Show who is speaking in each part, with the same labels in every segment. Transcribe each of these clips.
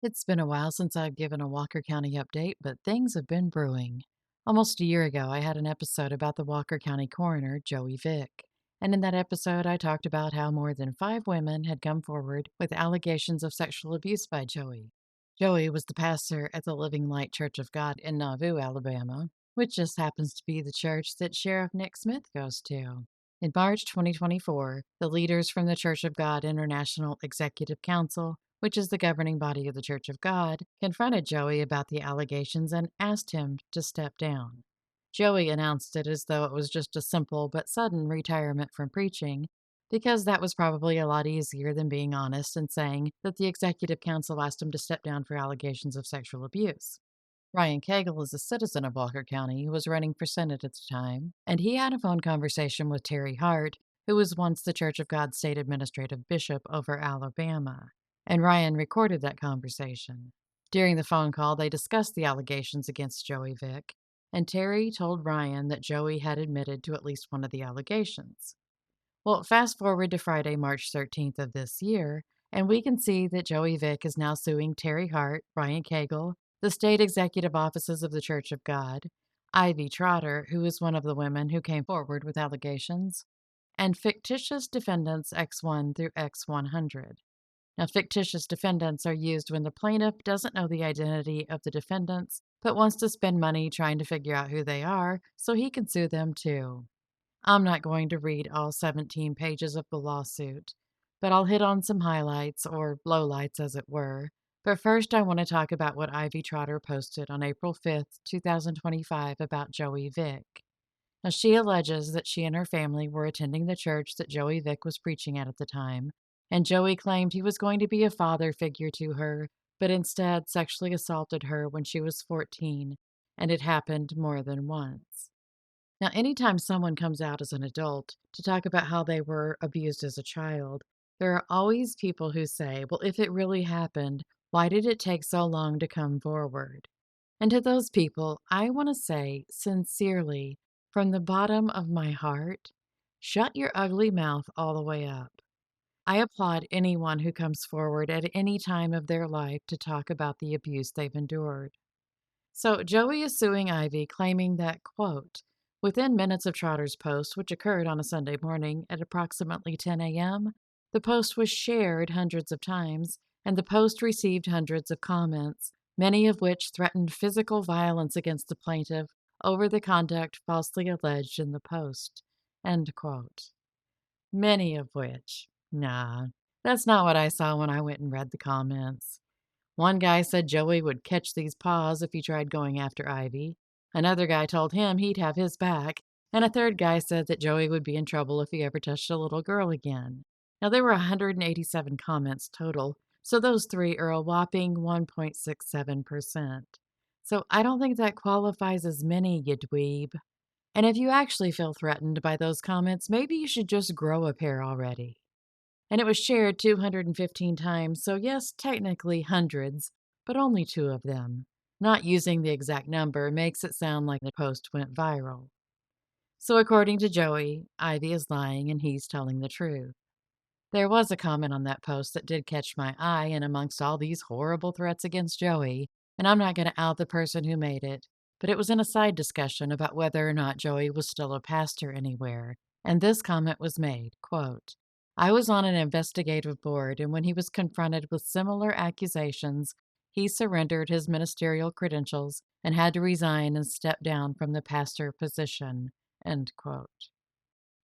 Speaker 1: It's been a while since I've given a Walker County update, but things have been brewing. Almost a year ago, I had an episode about the Walker County coroner, Joey Vick. And in that episode, I talked about how more than 5 women had come forward with allegations of sexual abuse by Joey. Joey was the pastor at the Living Light Church of God in Nauvoo, Alabama, which just happens to be the church that Sheriff Nick Smith goes to. In March 2024, the leaders from the Church of God International Executive Council, which is the governing body of the Church of God, confronted Joey about the allegations and asked him to step down. Joey announced it as though it was just a simple but sudden retirement from preaching, because that was probably a lot easier than being honest and saying that the Executive Council asked him to step down for allegations of sexual abuse. Ryan Cagle is a citizen of Walker County who was running for Senate at the time, and he had a phone conversation with Terry Hart, who was once the Church of God state administrative bishop over Alabama. And Ryan recorded that conversation. During the phone call, they discussed the allegations against Joey Vick, and Terry told Ryan that Joey had admitted to at least one of the allegations. Well, fast forward to Friday, March 13th of this year, and we can see that Joey Vick is now suing Terry Hart, Ryan Cagle, the state executive offices of the Church of God, Ivy Trotter, who is one of the women who came forward with allegations, and fictitious defendants X1 through X100. Now, fictitious defendants are used when the plaintiff doesn't know the identity of the defendants, but wants to spend money trying to figure out who they are so he can sue them too. I'm not going to read all 17 pages of the lawsuit, but I'll hit on some highlights, or lowlights as it were. But first, I want to talk about what Ivy Trotter posted on April 5th, 2025 about Joey Vick. Now, she alleges that she and her family were attending the church that Joey Vick was preaching at the time, and Joey claimed he was going to be a father figure to her, but instead sexually assaulted her when she was 14, and it happened more than once. Now, anytime someone comes out as an adult to talk about how they were abused as a child, there are always people who say, well, if it really happened, why did it take so long to come forward? And to those people, I want to say sincerely, from the bottom of my heart, shut your ugly mouth all the way up. I applaud anyone who comes forward at any time of their life to talk about the abuse they've endured. So Joey is suing Ivy, claiming that, quote, within minutes of Trotter's post, which occurred on a Sunday morning at approximately 10 a.m., the post was shared hundreds of times, and the post received hundreds of comments, many of which threatened physical violence against the plaintiff over the conduct falsely alleged in the post. End quote. Many of which. Nah, that's not what I saw when I went and read the comments. One guy said Joey would catch these paws if he tried going after Ivy. Another guy told him he'd have his back. And a third guy said that Joey would be in trouble if he ever touched a little girl again. Now, there were 187 comments total, so those three are a whopping 1.67%. So I don't think that qualifies as many, you dweeb. And if you actually feel threatened by those comments, maybe you should just grow a pair already. And it was shared 215 times, so yes, technically hundreds, but only 2 of them. Not using the exact number makes it sound like the post went viral. So according to Joey, Ivy is lying and he's telling the truth. There was a comment on that post that did catch my eye, and amongst all these horrible threats against Joey, and I'm not going to out the person who made it, but it was in a side discussion about whether or not Joey was still a pastor anywhere, and this comment was made, quote, I was on an investigative board, and when he was confronted with similar accusations, he surrendered his ministerial credentials and had to resign and step down from the pastor position, end quote.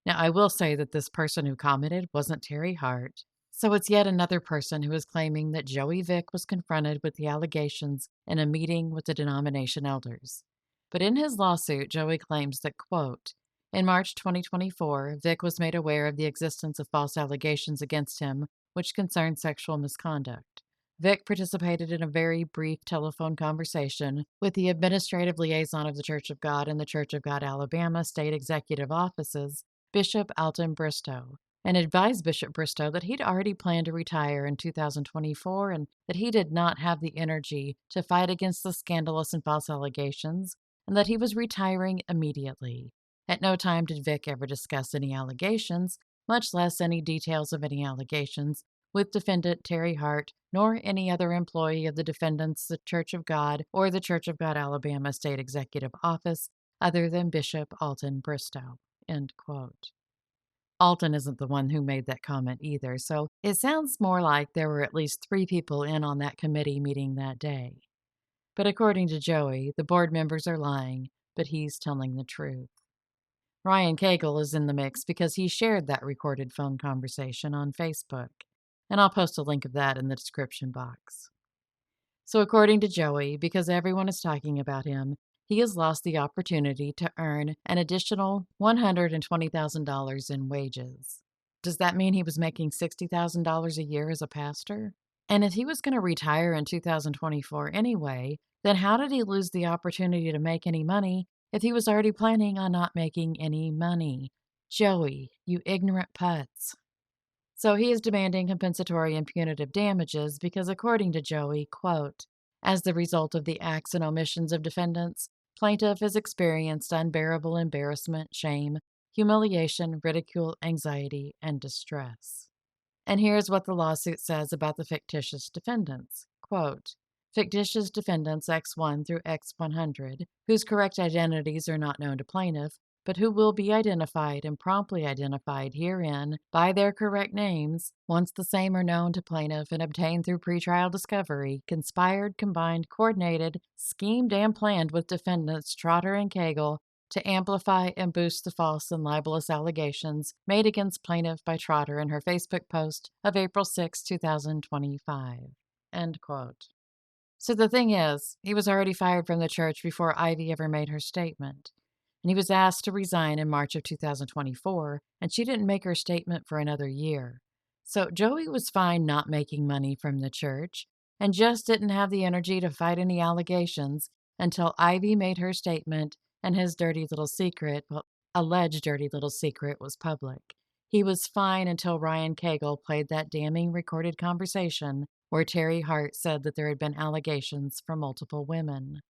Speaker 1: Now, I will say that this person who commented wasn't Terry Hart, so it's yet another person who is claiming that Joey Vick was confronted with the allegations in a meeting with the denomination elders. But in his lawsuit, Joey claims that, quote, in March 2024, Vick was made aware of the existence of false allegations against him, which concerned sexual misconduct. Vick participated in a very brief telephone conversation with the administrative liaison of the Church of God and the Church of God Alabama state executive offices, Bishop Alton Bristow, and advised Bishop Bristow that he'd already planned to retire in 2024 and that he did not have the energy to fight against the scandalous and false allegations, and that he was retiring immediately. At no time did Vick ever discuss any allegations, much less any details of any allegations, with defendant Terry Hart, nor any other employee of the defendants, the Church of God, or the Church of God Alabama State Executive Office other than Bishop Alton Bristow. End quote. Alton isn't the one who made that comment either, so it sounds more like there were at least 3 people in on that committee meeting that day. But according to Joey, the board members are lying, but he's telling the truth. Ryan Cagle is in the mix because he shared that recorded phone conversation on Facebook, and I'll post a link of that in the description box. So according to Joey, because everyone is talking about him, he has lost the opportunity to earn an additional $120,000 in wages. Does that mean he was making $60,000 a year as a pastor? And if he was going to retire in 2024 anyway, then how did he lose the opportunity to make any money if he was already planning on not making any money? Joey, you ignorant putz. So he is demanding compensatory and punitive damages because, according to Joey, quote, as the result of the acts and omissions of defendants, plaintiff has experienced unbearable embarrassment, shame, humiliation, ridicule, anxiety, and distress. And here's what the lawsuit says about the fictitious defendants. Quote, fictitious defendants X1 through X100, whose correct identities are not known to plaintiff, but who will be identified and promptly identified herein by their correct names once the same are known to plaintiff and obtained through pretrial discovery, conspired, combined, coordinated, schemed, and planned with defendants Trotter and Cagle to amplify and boost the false and libelous allegations made against plaintiff by Trotter in her Facebook post of April 6, 2025. End quote. So the thing is, he was already fired from the church before Ivy ever made her statement. And he was asked to resign in March of 2024, and she didn't make her statement for another year. So Joey was fine not making money from the church and just didn't have the energy to fight any allegations until Ivy made her statement and his dirty little secret, well, alleged dirty little secret, was public. He was fine until Ryan Cagle played that damning recorded conversation where Terry Hart said that there had been allegations from multiple women.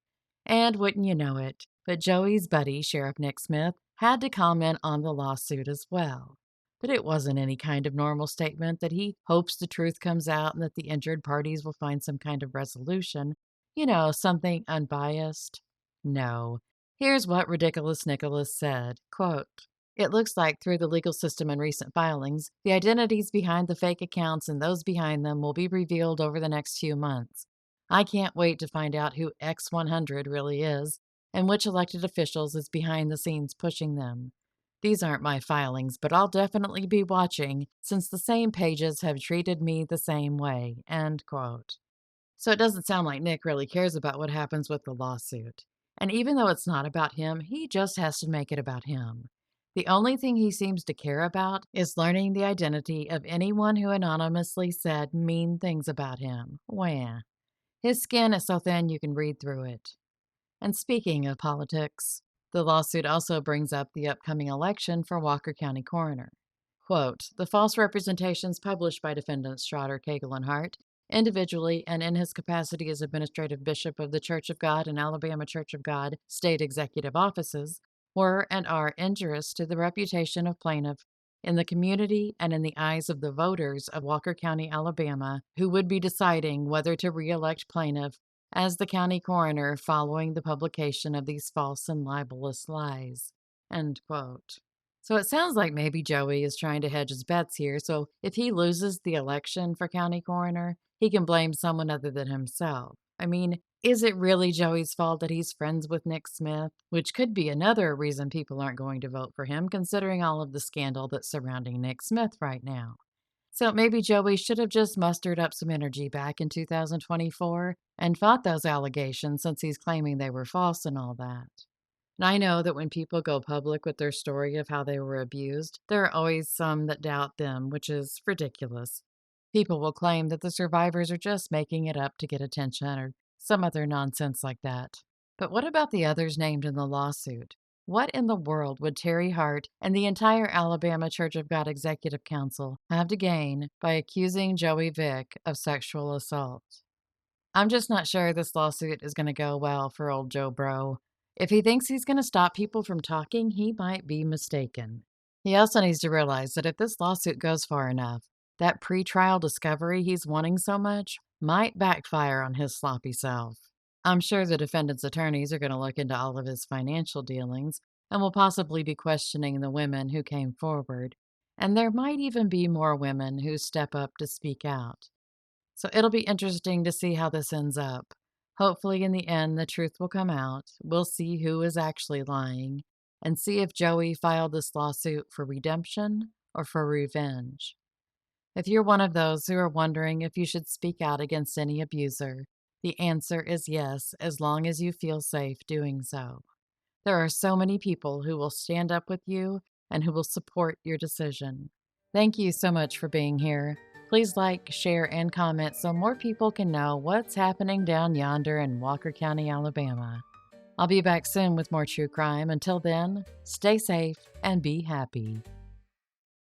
Speaker 1: And wouldn't you know it, but Joey's buddy, Sheriff Nick Smith, had to comment on the lawsuit as well. But it wasn't any kind of normal statement that he hopes the truth comes out and that the injured parties will find some kind of resolution. You know, something unbiased. No. Here's what Ridiculous Nicholas said, quote, it looks like through the legal system and recent filings, the identities behind the fake accounts and those behind them will be revealed over the next few months. I can't wait to find out who X100 really is and which elected officials is behind the scenes pushing them. These aren't my filings, but I'll definitely be watching since the same pages have treated me the same way. End quote. So it doesn't sound like Nick really cares about what happens with the lawsuit. And even though it's not about him, he just has to make it about him. The only thing he seems to care about is learning the identity of anyone who anonymously said mean things about him. Wah. His skin is so thin you can read through it. And speaking of politics, the lawsuit also brings up the upcoming election for Walker County Coroner. Quote, the false representations published by defendants Trotter, Cagle, and Hart, individually and in his capacity as administrative bishop of the Church of God and Alabama Church of God state executive offices, were and are injurious to the reputation of plaintiff in the community and in the eyes of the voters of Walker County, Alabama, who would be deciding whether to re-elect plaintiff as the county coroner following the publication of these false and libelous lies. End quote. So it sounds like maybe Joey is trying to hedge his bets here, so if he loses the election for county coroner, he can blame someone other than himself. I mean, is it really Joey's fault that he's friends with Nick Smith? Which could be another reason people aren't going to vote for him, considering all of the scandal that's surrounding Nick Smith right now. So maybe Joey should have just mustered up some energy back in 2024 and fought those allegations since he's claiming they were false and all that. And I know that when people go public with their story of how they were abused, there are always some that doubt them, which is ridiculous. People will claim that the survivors are just making it up to get attention or some other nonsense like that. But what about the others named in the lawsuit? What in the world would Terry Hart and the entire Alabama Church of God Executive Council have to gain by accusing Joey Vick of sexual assault? I'm just not sure this lawsuit is going to go well for old Joe Bro. If he thinks he's going to stop people from talking, he might be mistaken. He also needs to realize that if this lawsuit goes far enough, that pretrial discovery he's wanting so much might backfire on his sloppy self. I'm sure the defendant's attorneys are going to look into all of his financial dealings and will possibly be questioning the women who came forward. And there might even be more women who step up to speak out. So it'll be interesting to see how this ends up. Hopefully, in the end, the truth will come out. We'll see who is actually lying and see if Joey filed this lawsuit for redemption or for revenge. If you're one of those who are wondering if you should speak out against any abuser, the answer is yes, as long as you feel safe doing so. There are so many people who will stand up with you and who will support your decision. Thank you so much for being here. Please like, share, and comment so more people can know what's happening down yonder in Walker County, Alabama. I'll be back soon with more true crime. Until then, stay safe and be happy.